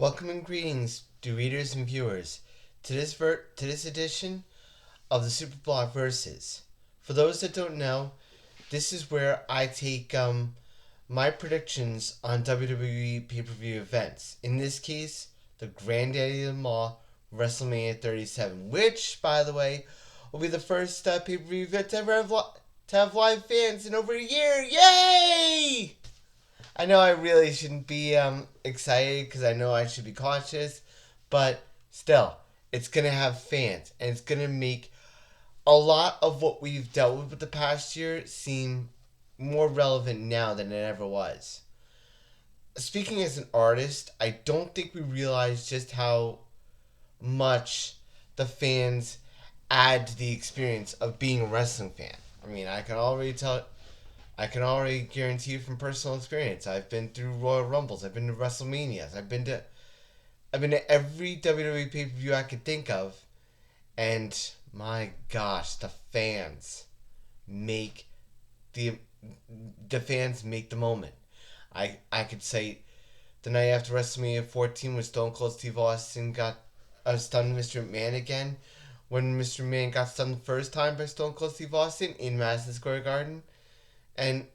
Welcome and greetings to readers and viewers to this edition of the SuperBlog Versus. For those that don't know, this is where I take my predictions on WWE Pay Per View events. In this case, the granddaddy of them all, WrestleMania 37, which, by the way, will be the first pay per view event to ever have live fans in over a year. Yay! I know I really shouldn't be excited because I know I should be cautious, but still, it's going to have fans and it's going to make a lot of what we've dealt with the past year seem more relevant now than it ever was. Speaking as an artist, I don't think we realize just how much the fans add to the experience of being a wrestling fan. I mean, I can already guarantee you from personal experience. I've been through Royal Rumbles. I've been to WrestleManias. I've been to every WWE pay per view I could think of, and my gosh, make the the fans make the moment. I could say the night after WrestleMania 14 when Stone Cold Steve Austin got stunned Mr. McMahon again, when Mr. McMahon got stunned the first time by Stone Cold Steve Austin in Madison Square Garden. And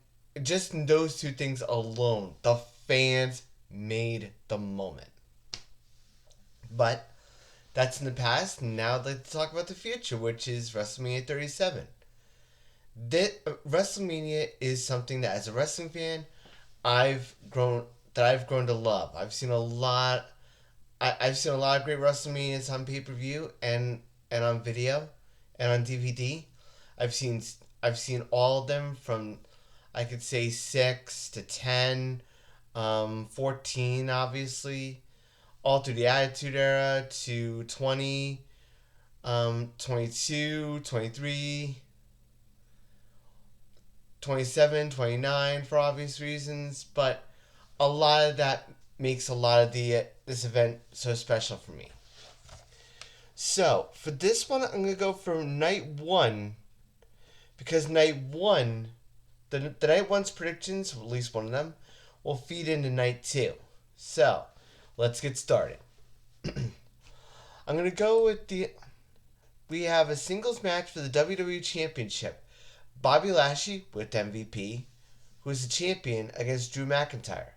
just in those two things alone, the fans made the moment. But that's in the past, and now let's talk about the future, which is WrestleMania 37. WrestleMania is something that, as a wrestling fan, I've grown to love. I've seen a lot. I've seen a lot of great WrestleManias on pay per view and on video and on DVD. I've seen all of them from, I could say, 6 to 10, 14 obviously, all through the Attitude Era to 20, 22, 23, 27, 29 for obvious reasons, but a lot of that makes a lot of this event so special for me. So, for this one, I'm going to go for night one, because night one, the night one's predictions, at least one of them, will feed into night two. So, let's get started. I'm going to go with we have a singles match for the WWE Championship. Bobby Lashley with MVP, who is the champion, against Drew McIntyre.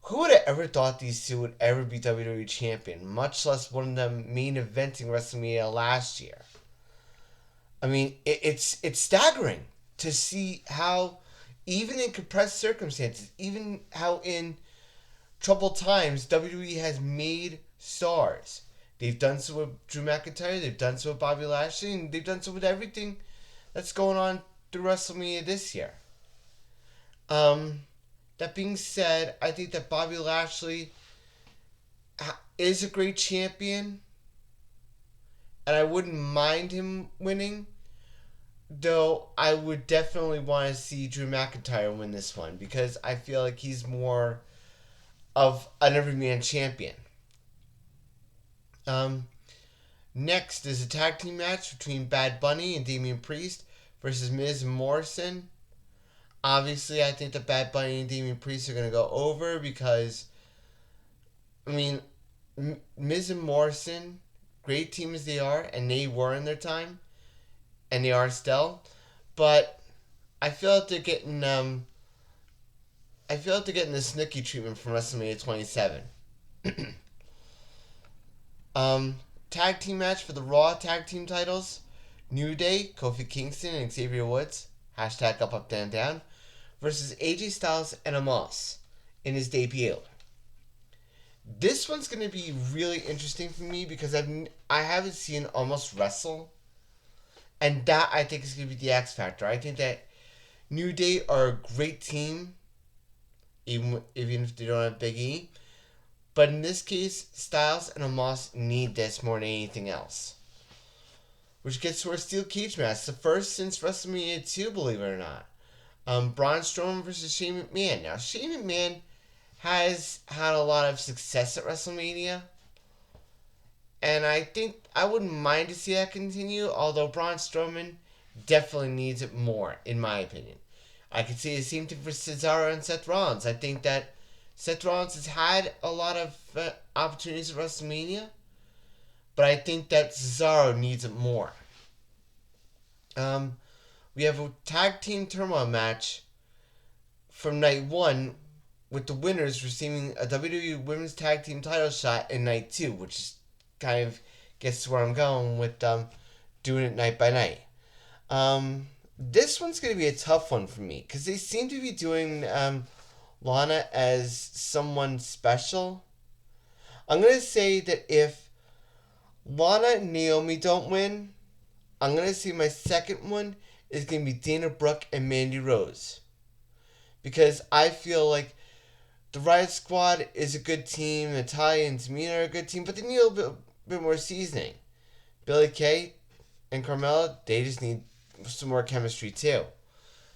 Who would have ever thought these two would ever be WWE champion, much less one of them main eventing WrestleMania last year? I mean, it's staggering to see how, even in compressed circumstances, even how in troubled times, WWE has made stars. They've done so with Drew McIntyre, they've done so with Bobby Lashley, and they've done so with everything that's going on through WrestleMania this year. That being said, I think that Bobby Lashley is a great champion, and I wouldn't mind him winning, though I would definitely want to see Drew McIntyre win this one, because I feel like he's more of an everyman champion. Next is a tag team match between Bad Bunny and Damian Priest versus Miz and Morrison. Obviously, I think that Bad Bunny and Damian Priest are going to go over because, I mean, Miz and Morrison, great team as they are, and they were in their time, and they are still, but I feel like they're getting the Snooki treatment from WrestleMania 27. Tag team match for the Raw tag team titles. New Day, Kofi Kingston and Xavier Woods, hashtag up, down, down, versus AJ Styles and Amos in his debut. This one's going to be really interesting for me because I haven't seen Amos wrestle, and that I think is going to be the X factor. I think that New Day are a great team, even if they don't have Big E. But in this case, Styles and Amos need this more than anything else. Which gets to our steel cage match, the first since WrestleMania 2, believe it or not. Braun Strowman versus Shane McMahon. Now, Shane McMahon has had a lot of success at WrestleMania, and I think I wouldn't mind to see that continue, although Braun Strowman definitely needs it more, in my opinion. I could say the same thing for Cesaro and Seth Rollins. I think that Seth Rollins has had a lot of opportunities at WrestleMania, but I think that Cesaro needs it more. We have a tag team turmoil match from night 1 with the winners receiving a WWE Women's Tag Team title shot in night 2, which kind of gets to where I'm going with doing it night by night. This one's going to be a tough one for me because they seem to be doing Lana as someone special. I'm going to say that if Lana and Naomi don't win, I'm going to say my second one is going to be Dana Brooke and Mandy Rose. Because I feel like the Riot Squad is a good team, Natalya and Tamina are a good team, but they need a little bit more seasoning. Billie Kay and Carmella, they just need some more chemistry too.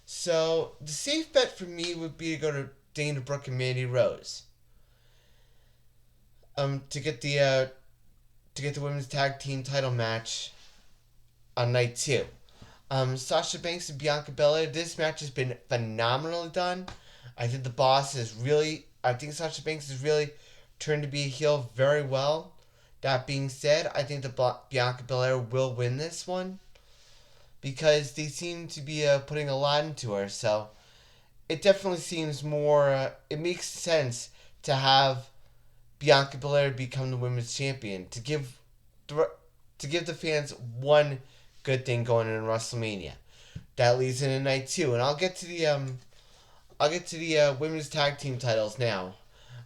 So the safe bet for me would be to go to Dana Brooke and Mandy Rose. To get the women's tag team title match on night 2. Sasha Banks and Bianca Belair, this match has been phenomenally done. I think Sasha Banks has really turned to be a heel very well. That being said, I think that Bianca Belair will win this one because they seem to be putting a lot into her. So it definitely seems more. It makes sense to have Bianca Belair become the women's champion to give the fans one good thing going in WrestleMania. That leads into night 2, and I'll get to the women's tag team titles now.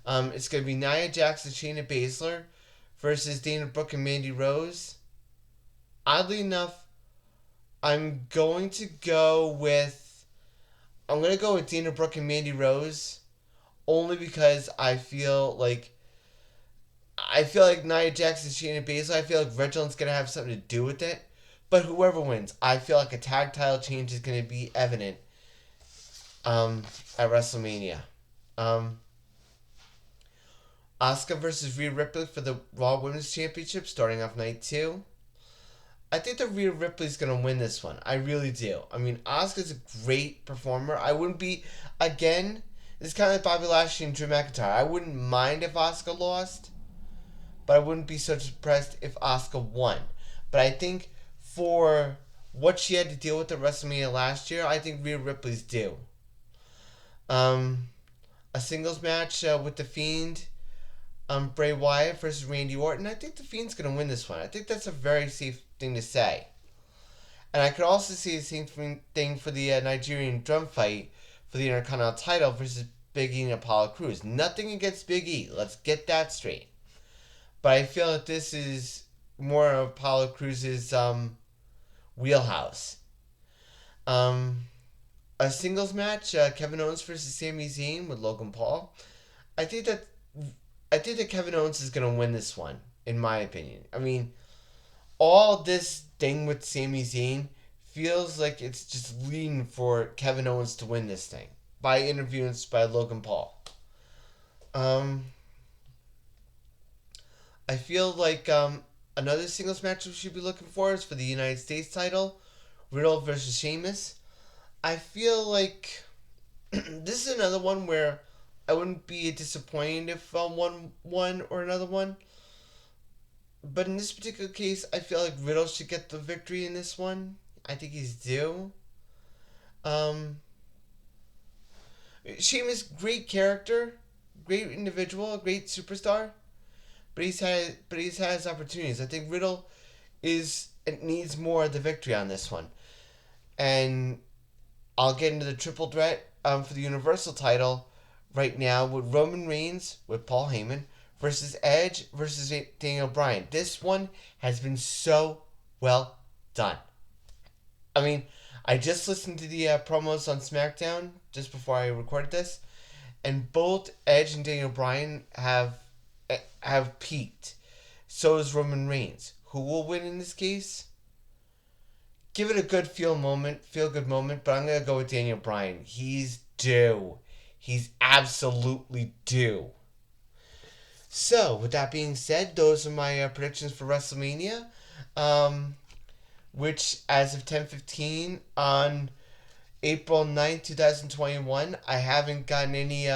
It's going to be Nia Jax and Shayna Baszler versus Dana Brooke and Mandy Rose. Oddly enough, I'm going to go with Dana Brooke and Mandy Rose only because I feel like Nia Jax and Shayna Baszler, I feel like Reginald's going to have something to do with it. But whoever wins, I feel like a tag title change is going to be evident at WrestleMania. Asuka versus Rhea Ripley for the Raw Women's Championship starting off night 2. I think that Rhea Ripley's going to win this one. I really do. I mean, Asuka's a great performer. I wouldn't be, again, it's kind of like Bobby Lashley and Drew McIntyre. I wouldn't mind if Asuka lost, but I wouldn't be so surprised if Asuka won. But I think for what she had to deal with at WrestleMania last year, I think Rhea Ripley's due. A singles match with The Fiend, Bray Wyatt versus Randy Orton. I think The Fiend's going to win this one. I think that's a very safe thing to say. And I could also see the same thing for the Nigerian drum fight for the Intercontinental title versus Big E and Apollo Crews. Nothing against Big E. Let's get that straight. But I feel that this is more of Apollo Crews' wheelhouse. A singles match, Kevin Owens versus Sami Zayn with Logan Paul. I think that Kevin Owens is going to win this one, in my opinion. I mean, all this thing with Sami Zayn feels like it's just leading for Kevin Owens to win this thing by interference by Logan Paul. I feel like another singles match we should be looking for is for the United States title, Riddle versus Sheamus. I feel like this is another one where I wouldn't be disappointed if one or another one. But in this particular case, I feel like Riddle should get the victory in this one. I think he's due. Sheamus, great character, great individual, great superstar. But he's had his opportunities. I think Riddle needs more of the victory on this one. And I'll get into the triple threat for the Universal title right now with Roman Reigns with Paul Heyman versus Edge versus Daniel Bryan. This one has been so well done. I mean, I just listened to the promos on SmackDown just before I recorded this, and both Edge and Daniel Bryan have peaked. So is Roman Reigns. Who will win in this case? Give it a good feel good moment, but I'm going to go with Daniel Bryan. He's due. He's absolutely due. So, with that being said, those are my predictions for WrestleMania, which, as of 10:15 on April 9th, 2021, I haven't gotten any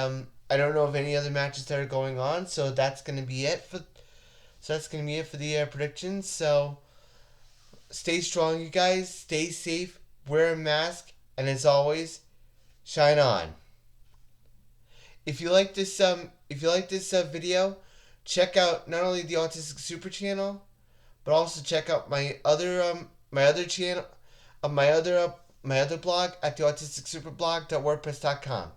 I don't know of any other matches that are going on, so that's gonna be it for the predictions. So stay strong, you guys. Stay safe. Wear a mask, and as always, shine on. If you like this video, check out not only the Autistic Super Channel, but also check out my other channel, my other blog at the AutisticSuperBlog.wordpress.com.